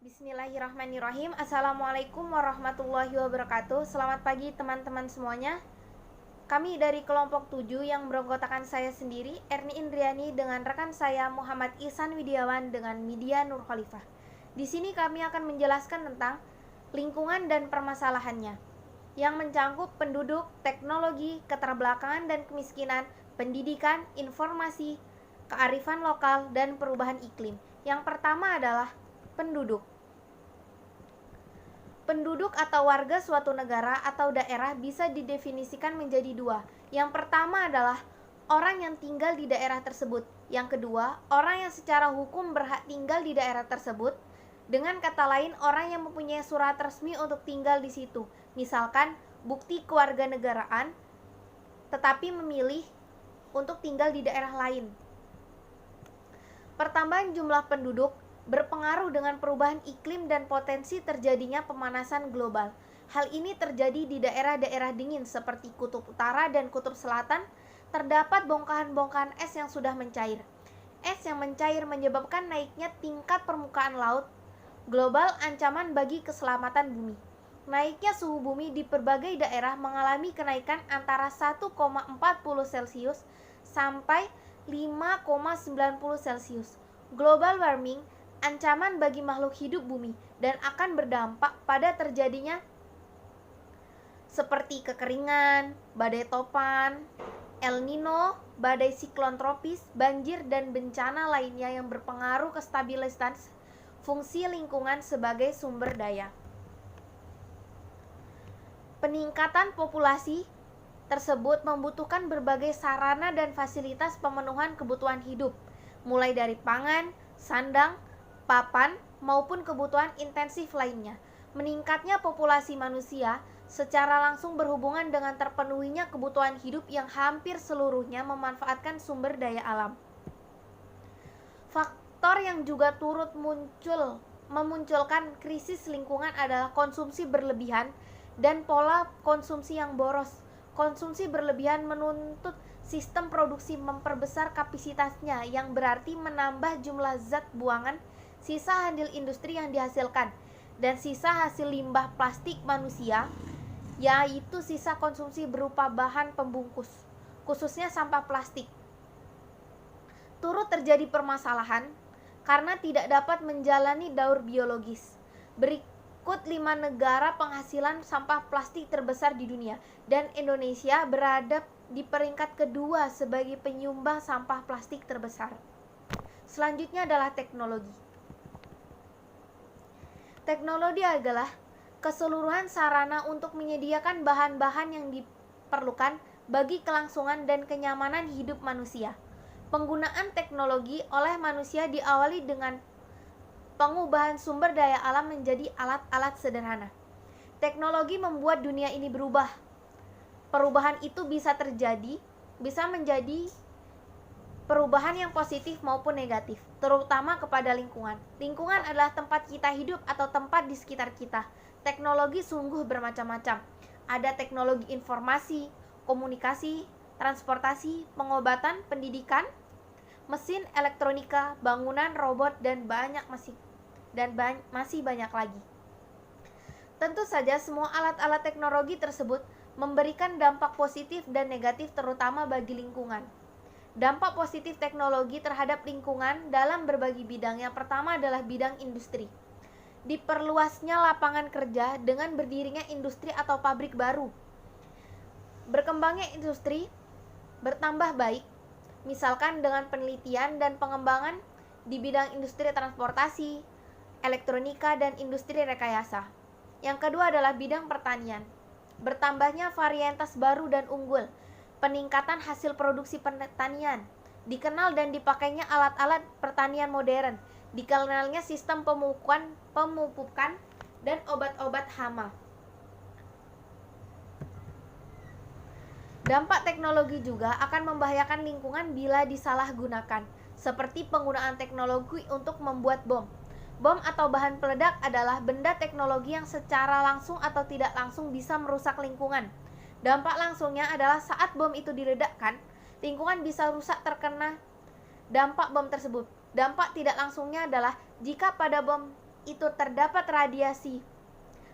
Bismillahirrahmanirrahim. Assalamualaikum warahmatullahi wabarakatuh. Selamat pagi teman-teman semuanya. Kami dari kelompok 7 yang beranggotakan saya sendiri, Erni Indriani, dengan rekan saya Muhammad Ihsan Widiawan dengan Media Nur Khalifah. Di sini kami akan menjelaskan tentang lingkungan dan permasalahannya yang mencangkup penduduk, teknologi, keterbelakangan dan kemiskinan, pendidikan, informasi, kearifan lokal, dan perubahan iklim. Yang pertama adalah penduduk. Penduduk atau warga suatu negara atau daerah bisa didefinisikan menjadi dua. Yang pertama adalah orang yang tinggal di daerah tersebut. Yang kedua, orang yang secara hukum berhak tinggal di daerah tersebut. Dengan kata lain, orang yang mempunyai surat resmi untuk tinggal di situ. Misalkan, bukti kewarganegaraan, tetapi memilih untuk tinggal di daerah lain. Pertambahan jumlah penduduk berpengaruh dengan perubahan iklim dan potensi terjadinya pemanasan global. Hal ini terjadi di daerah-daerah dingin seperti Kutub Utara dan Kutub Selatan. Terdapat bongkahan-bongkahan es yang sudah mencair. Es yang mencair menyebabkan naiknya tingkat permukaan laut global, ancaman bagi keselamatan bumi. Naiknya suhu bumi di berbagai daerah mengalami kenaikan antara 1,40 Celcius sampai 5,90 Celcius. Global warming ancaman bagi makhluk hidup bumi dan akan berdampak pada terjadinya seperti kekeringan, badai topan, El Nino, badai siklon tropis, banjir, dan bencana lainnya yang berpengaruh ke stabilitas fungsi lingkungan sebagai sumber daya. Peningkatan populasi tersebut membutuhkan berbagai sarana dan fasilitas pemenuhan kebutuhan hidup, mulai dari pangan, sandang, papan, maupun kebutuhan intensif lainnya. Meningkatnya populasi manusia secara langsung berhubungan dengan terpenuhinya kebutuhan hidup yang hampir seluruhnya memanfaatkan sumber daya alam. Faktor yang juga turut memunculkan krisis lingkungan adalah konsumsi berlebihan dan pola konsumsi yang boros. Konsumsi berlebihan menuntut sistem produksi memperbesar kapasitasnya, yang berarti menambah jumlah zat buangan, sisa hasil industri yang dihasilkan, dan sisa hasil limbah plastik manusia, yaitu sisa konsumsi berupa bahan pembungkus, khususnya sampah plastik. Turut terjadi permasalahan karena tidak dapat menjalani daur biologis. Berikut 5 negara penghasilan sampah plastik terbesar di dunia, dan Indonesia berada di peringkat kedua sebagai penyumbang sampah plastik terbesar. Selanjutnya adalah teknologi. Teknologi adalah keseluruhan sarana untuk menyediakan bahan-bahan yang diperlukan bagi kelangsungan dan kenyamanan hidup manusia. Penggunaan teknologi oleh manusia diawali dengan pengubahan sumber daya alam menjadi alat-alat sederhana. Teknologi membuat dunia ini berubah. Perubahan itu bisa menjadi perubahan yang positif maupun negatif, terutama kepada lingkungan. Lingkungan adalah tempat kita hidup atau tempat di sekitar kita. Teknologi sungguh bermacam-macam. Ada teknologi informasi, komunikasi, transportasi, pengobatan, pendidikan, mesin, elektronika, bangunan, robot, dan masih banyak lagi. Tentu saja semua alat-alat teknologi tersebut memberikan dampak positif dan negatif, terutama bagi lingkungan. Dampak positif teknologi terhadap lingkungan dalam berbagai bidang. Yang pertama adalah bidang industri. Diperluasnya lapangan kerja dengan berdirinya industri atau pabrik baru. Berkembangnya industri bertambah baik, misalkan dengan penelitian dan pengembangan di bidang industri transportasi, elektronika, dan industri rekayasa. Yang kedua adalah bidang pertanian. Bertambahnya varietas baru dan unggul, peningkatan hasil produksi pertanian, dikenal dan dipakainya alat-alat pertanian modern, dikenalnya sistem pemupukan dan obat-obat hama. Dampak teknologi juga akan membahayakan lingkungan bila disalahgunakan, seperti penggunaan teknologi untuk membuat bom. Bom atau bahan peledak adalah benda teknologi yang secara langsung atau tidak langsung bisa merusak lingkungan. Dampak langsungnya adalah saat bom itu diledakkan, lingkungan bisa rusak terkena dampak bom tersebut. Dampak tidak langsungnya adalah jika pada bom itu terdapat radiasi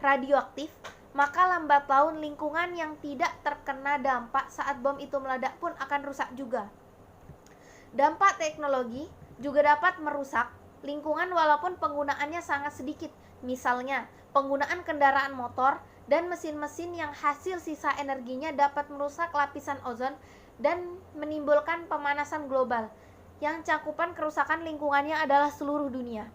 radioaktif, maka lambat laun lingkungan yang tidak terkena dampak saat bom itu meledak pun akan rusak juga. Dampak teknologi juga dapat merusak lingkungan walaupun penggunaannya sangat sedikit. Misalnya, penggunaan kendaraan motor dan mesin-mesin yang hasil sisa energinya dapat merusak lapisan ozon dan menimbulkan pemanasan global, yang cakupan kerusakan lingkungannya adalah seluruh dunia.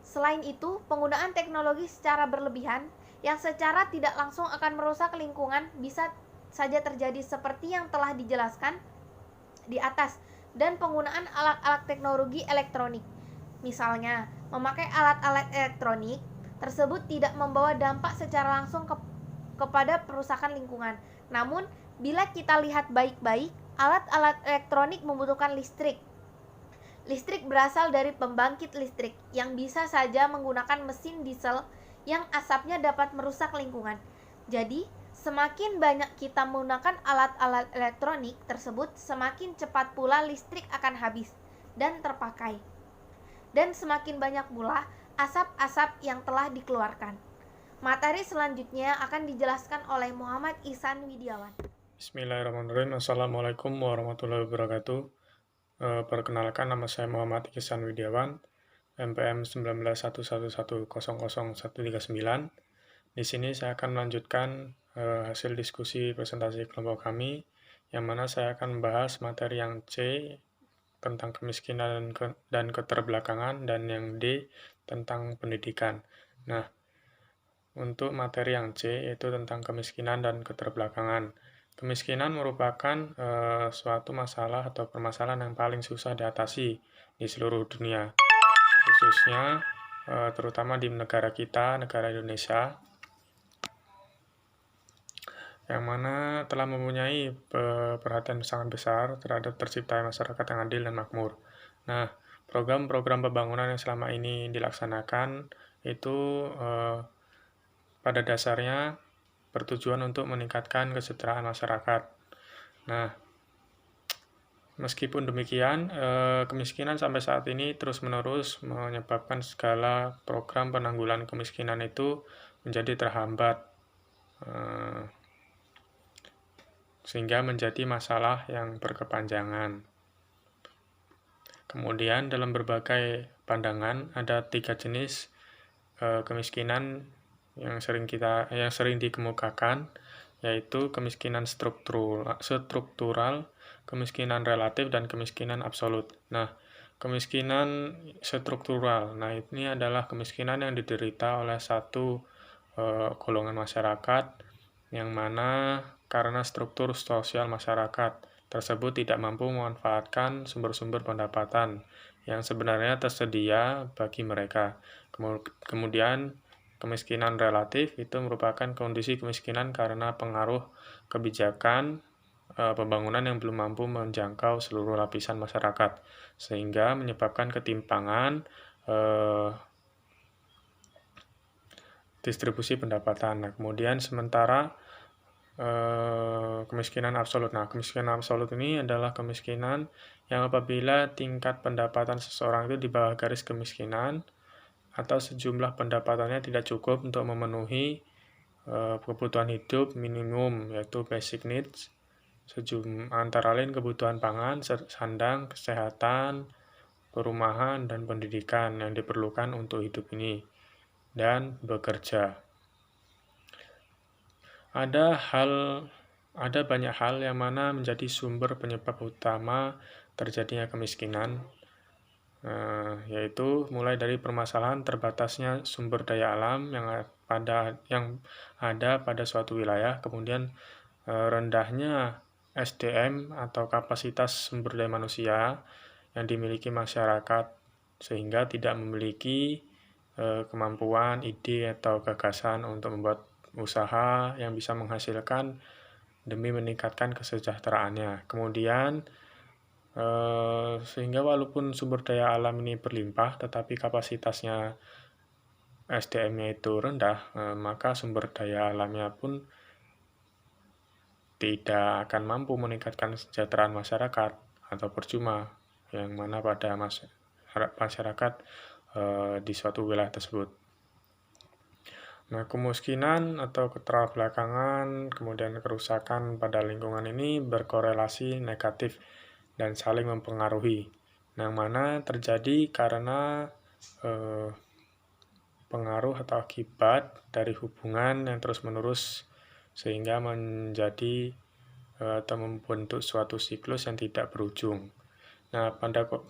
Selain itu, penggunaan teknologi secara berlebihan yang secara tidak langsung akan merusak lingkungan bisa saja terjadi seperti yang telah dijelaskan di atas, dan penggunaan alat-alat teknologi elektronik. Misalnya, memakai alat-alat elektronik tersebut tidak membawa dampak secara langsung kepada perusakan lingkungan. Namun, bila kita lihat baik-baik, alat-alat elektronik membutuhkan listrik. Listrik berasal dari pembangkit listrik yang bisa saja menggunakan mesin diesel yang asapnya dapat merusak lingkungan. Jadi, semakin banyak kita menggunakan alat-alat elektronik tersebut, semakin cepat pula listrik akan habis dan terpakai. Dan semakin banyak pula asap-asap yang telah dikeluarkan. Materi selanjutnya akan dijelaskan oleh Muhammad Ihsan Widiawan. Bismillahirrahmanirrahim. Assalamualaikum warahmatullahi wabarakatuh. Perkenalkan, nama saya Muhammad Ihsan Widiawan, MPM 191111000139. Di sini saya akan melanjutkan hasil diskusi presentasi kelompok kami, yang mana saya akan membahas materi yang C tentang kemiskinan dan keterbelakangan, dan yang D tentang pendidikan. Nah, untuk materi yang C, yaitu tentang kemiskinan dan keterbelakangan. Kemiskinan merupakan suatu masalah atau permasalahan yang paling susah diatasi di seluruh dunia, khususnya terutama di negara kita, negara Indonesia, yang mana telah mempunyai perhatian sangat besar terhadap terciptanya masyarakat yang adil dan makmur. Nah, program-program pembangunan yang selama ini dilaksanakan itu pada dasarnya bertujuan untuk meningkatkan kesejahteraan masyarakat. Nah, meskipun demikian, kemiskinan sampai saat ini terus-menerus menyebabkan segala program penanggulangan kemiskinan itu menjadi terhambat, sehingga menjadi masalah yang berkepanjangan. Kemudian dalam berbagai pandangan ada 3 jenis kemiskinan yang sering dikemukakan, yaitu kemiskinan struktural, kemiskinan relatif, dan kemiskinan absolut. Nah, kemiskinan struktural, nah ini adalah kemiskinan yang diderita oleh satu golongan masyarakat, yang mana karena struktur sosial masyarakat tersebut tidak mampu memanfaatkan sumber-sumber pendapatan yang sebenarnya tersedia bagi mereka. Kemudian kemiskinan relatif itu merupakan kondisi kemiskinan karena pengaruh kebijakan pembangunan yang belum mampu menjangkau seluruh lapisan masyarakat, sehingga menyebabkan ketimpangan distribusi pendapatan. Nah, kemudian sementara kemiskinan absolut. Nah, kemiskinan absolut ini adalah kemiskinan yang apabila tingkat pendapatan seseorang itu di bawah garis kemiskinan, atau sejumlah pendapatannya tidak cukup untuk memenuhi kebutuhan hidup minimum, yaitu basic needs, antara lain kebutuhan pangan, sandang, kesehatan, perumahan, dan pendidikan yang diperlukan untuk hidup ini dan bekerja. Ada banyak hal yang mana menjadi sumber penyebab utama terjadinya kemiskinan, yaitu mulai dari permasalahan terbatasnya sumber daya alam yang ada pada suatu wilayah, kemudian rendahnya SDM atau kapasitas sumber daya manusia yang dimiliki masyarakat, sehingga tidak memiliki kemampuan, ide, atau gagasan untuk membuat usaha yang bisa menghasilkan demi meningkatkan kesejahteraannya. Kemudian sehingga walaupun sumber daya alam ini berlimpah, tetapi kapasitasnya SDM-nya itu rendah, maka sumber daya alamnya pun tidak akan mampu meningkatkan kesejahteraan masyarakat, atau percuma, yang mana pada masyarakat di suatu wilayah tersebut. Nah, kemiskinan atau keterbelakangan, kemudian kerusakan pada lingkungan ini berkorelasi negatif dan saling mempengaruhi. Yang mana terjadi karena pengaruh atau akibat dari hubungan yang terus-menerus sehingga menjadi atau membentuk suatu siklus yang tidak berujung. Nah,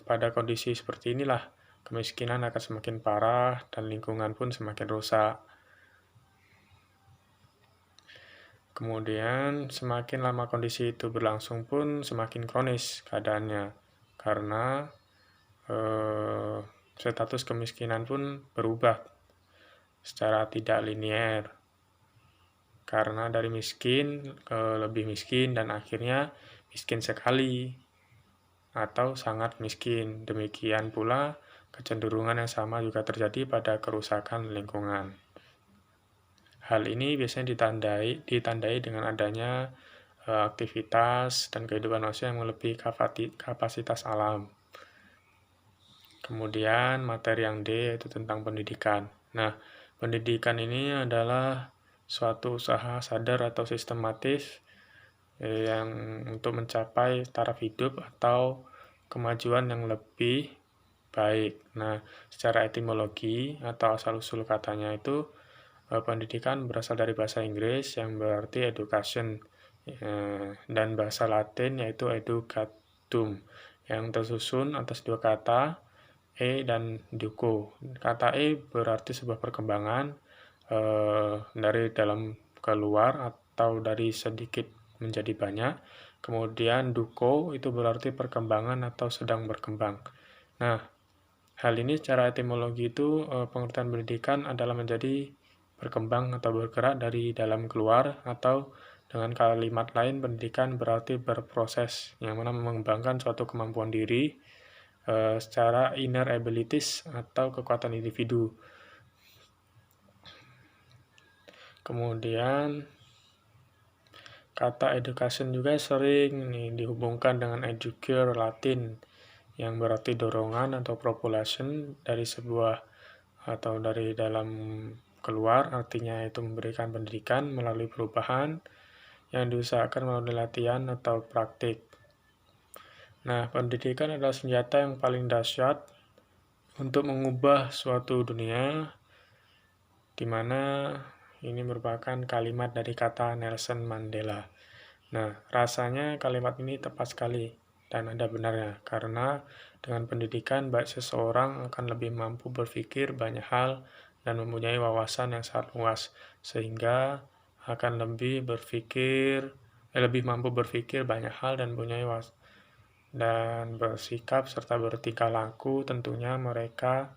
pada kondisi seperti inilah kemiskinan akan semakin parah dan lingkungan pun semakin rusak. Kemudian semakin lama kondisi itu berlangsung pun semakin kronis keadaannya karena status kemiskinan pun berubah secara tidak linear karena dari miskin ke lebih miskin dan akhirnya miskin sekali atau sangat miskin. Demikian pula kecenderungan yang sama juga terjadi pada kerusakan lingkungan. Hal ini biasanya ditandai dengan adanya aktivitas dan kehidupan manusia yang melebihi kapasitas alam. Kemudian materi yang D yaitu tentang pendidikan. Nah, pendidikan ini adalah suatu usaha sadar atau sistematis yang untuk mencapai taraf hidup atau kemajuan yang lebih baik. Nah, secara etimologi atau asal-usul katanya itu pendidikan berasal dari bahasa Inggris yang berarti education dan bahasa Latin yaitu educatum yang tersusun atas dua kata e dan duco. Kata e berarti sebuah perkembangan dari dalam keluar atau dari sedikit menjadi banyak. Kemudian duco itu berarti perkembangan atau sedang berkembang. Nah, hal ini secara etimologi itu pengertian pendidikan adalah menjadi berkembang atau bergerak dari dalam keluar, atau dengan kalimat lain pendidikan berarti berproses yang mana mengembangkan suatu kemampuan diri secara inner abilities atau kekuatan individu. Kemudian kata education juga sering dihubungkan dengan educare Latin yang berarti dorongan atau propulsion dari sebuah atau dari dalam keluar, artinya itu memberikan pendidikan melalui perubahan yang diusahakan melalui latihan atau praktik. Nah, pendidikan adalah senjata yang paling dahsyat untuk mengubah suatu dunia, di mana ini merupakan kalimat dari kata Nelson Mandela. Nah, rasanya kalimat ini tepat sekali dan ada benarnya, karena dengan pendidikan baik seseorang akan lebih mampu berpikir banyak hal dan mempunyai wawasan yang sangat luas, sehingga akan lebih mampu berpikir banyak hal dan mempunyai wawasan dan bersikap serta bertingkah laku tentunya mereka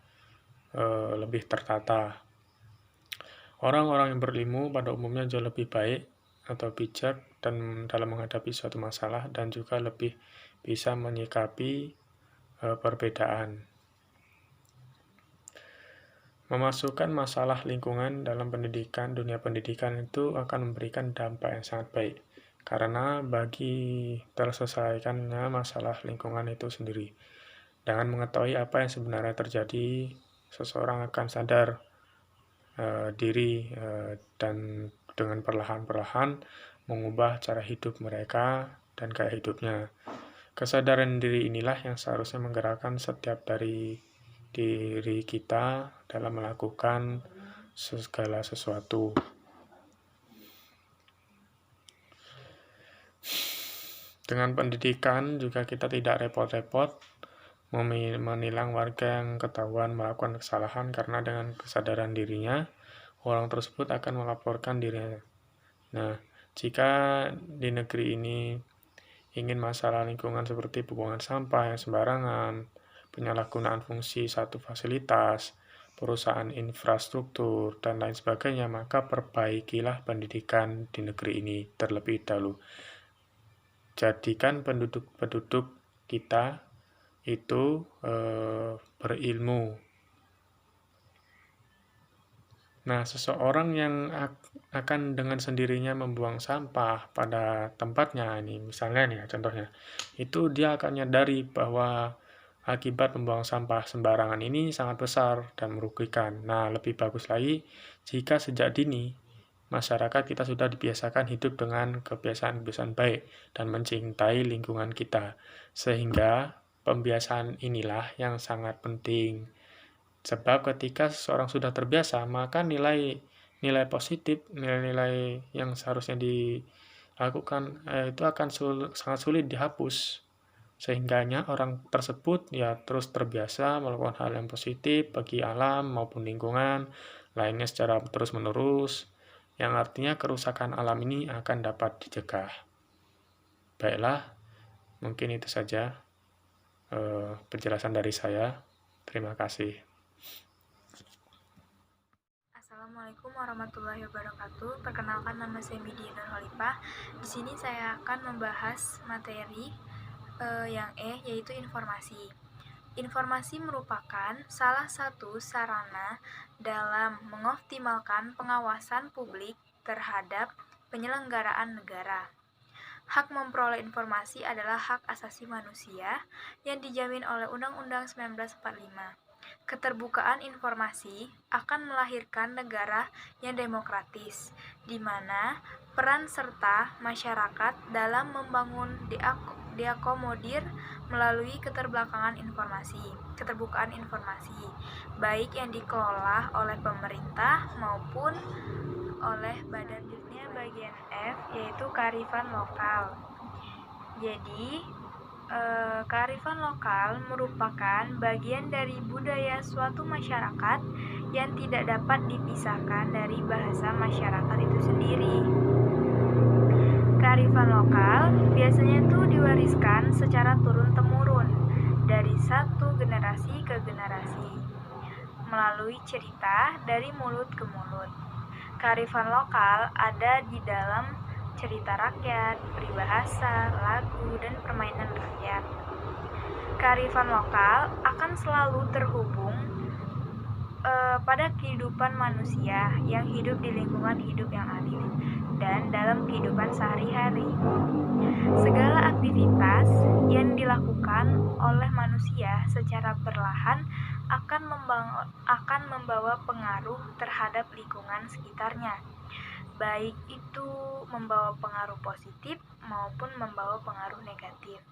lebih tertata. Orang-orang yang berilmu pada umumnya jauh lebih baik atau bijak dan dalam menghadapi suatu masalah dan juga lebih bisa menyikapi perbedaan. Memasukkan masalah lingkungan dalam pendidikan, dunia pendidikan itu akan memberikan dampak yang sangat baik. Karena bagi terselesaikannya masalah lingkungan itu sendiri, dengan mengetahui apa yang sebenarnya terjadi, seseorang akan sadar diri dan dengan perlahan-perlahan mengubah cara hidup mereka dan gaya hidupnya. Kesadaran diri inilah yang seharusnya menggerakkan setiap dari diri kita dalam melakukan segala sesuatu. Dengan pendidikan juga kita tidak repot-repot menilang warga yang ketahuan melakukan kesalahan, karena dengan kesadaran dirinya, orang tersebut akan melaporkan dirinya. Nah, jika di negeri ini ingin masalah lingkungan seperti pembuangan sampah yang sembarangan, penyalahgunaan fungsi satu fasilitas, perusahaan infrastruktur, dan lain sebagainya, maka perbaikilah pendidikan di negeri ini terlebih dahulu. Jadikan penduduk kita itu berilmu. Nah, seseorang yang akan dengan sendirinya membuang sampah pada tempatnya, ini misalnya nih contohnya, itu dia akan menyadari bahwa akibat membuang sampah sembarangan ini sangat besar dan merugikan. Nah, lebih bagus lagi jika sejak dini masyarakat kita sudah dibiasakan hidup dengan kebiasaan-kebiasaan baik dan mencintai lingkungan kita. Sehingga pembiasaan inilah yang sangat penting. Sebab ketika seseorang sudah terbiasa, maka nilai positif, nilai-nilai yang seharusnya dilakukan itu akan sangat sulit dihapus. Sehingganya orang tersebut ya terus terbiasa melakukan hal yang positif bagi alam maupun lingkungan lainnya secara terus-menerus, yang artinya kerusakan alam ini akan dapat dicegah. Baiklah, mungkin itu saja penjelasan dari saya. Terima kasih. Assalamualaikum warahmatullahi wabarakatuh. Perkenalkan, nama saya Midi Nurholipah. Di sini saya akan membahas materi yang yaitu informasi. Informasi merupakan salah satu sarana dalam mengoptimalkan pengawasan publik terhadap penyelenggaraan negara. Hak memperoleh informasi adalah hak asasi manusia yang dijamin oleh Undang-Undang 1945. Keterbukaan informasi akan melahirkan negara yang demokratis, di mana peran serta masyarakat dalam membangun diakomodir melalui keterbukaan informasi, baik yang dikelola oleh pemerintah maupun oleh badan dunia. Bagian F yaitu kearifan lokal. Jadi kearifan lokal merupakan bagian dari budaya suatu masyarakat yang tidak dapat dipisahkan dari bahasa masyarakat itu sendiri. Kearifan lokal biasanya itu diwariskan secara turun-temurun dari satu generasi ke generasi melalui cerita dari mulut ke mulut. Kearifan lokal ada di dalam cerita rakyat, peribahasa, lagu, dan permainan rakyat. Kearifan lokal akan selalu terhubung pada kehidupan manusia yang hidup di lingkungan hidup yang alif dan dalam kehidupan sehari-hari. Segala aktivitas yang dilakukan oleh manusia secara perlahan akan membawa pengaruh terhadap lingkungan sekitarnya, baik itu membawa pengaruh positif maupun membawa pengaruh negatif.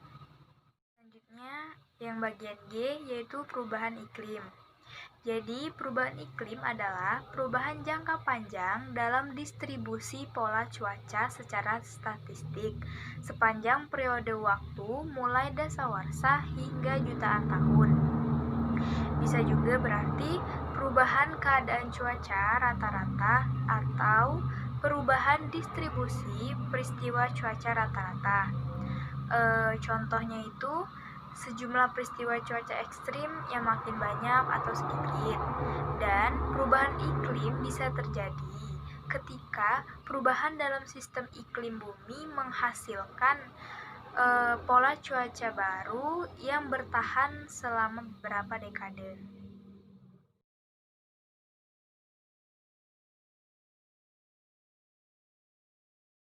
Selanjutnya, yang bagian G yaitu perubahan iklim. Jadi, perubahan iklim adalah perubahan jangka panjang dalam distribusi pola cuaca secara statistik sepanjang periode waktu mulai dasawarsa hingga jutaan tahun. Bisa juga berarti perubahan keadaan cuaca rata-rata atau perubahan distribusi peristiwa cuaca rata-rata. Contohnya itu sejumlah peristiwa cuaca ekstrim yang makin banyak atau sedikit. Dan perubahan iklim bisa terjadi ketika perubahan dalam sistem iklim bumi menghasilkan pola cuaca baru yang bertahan selama beberapa dekade.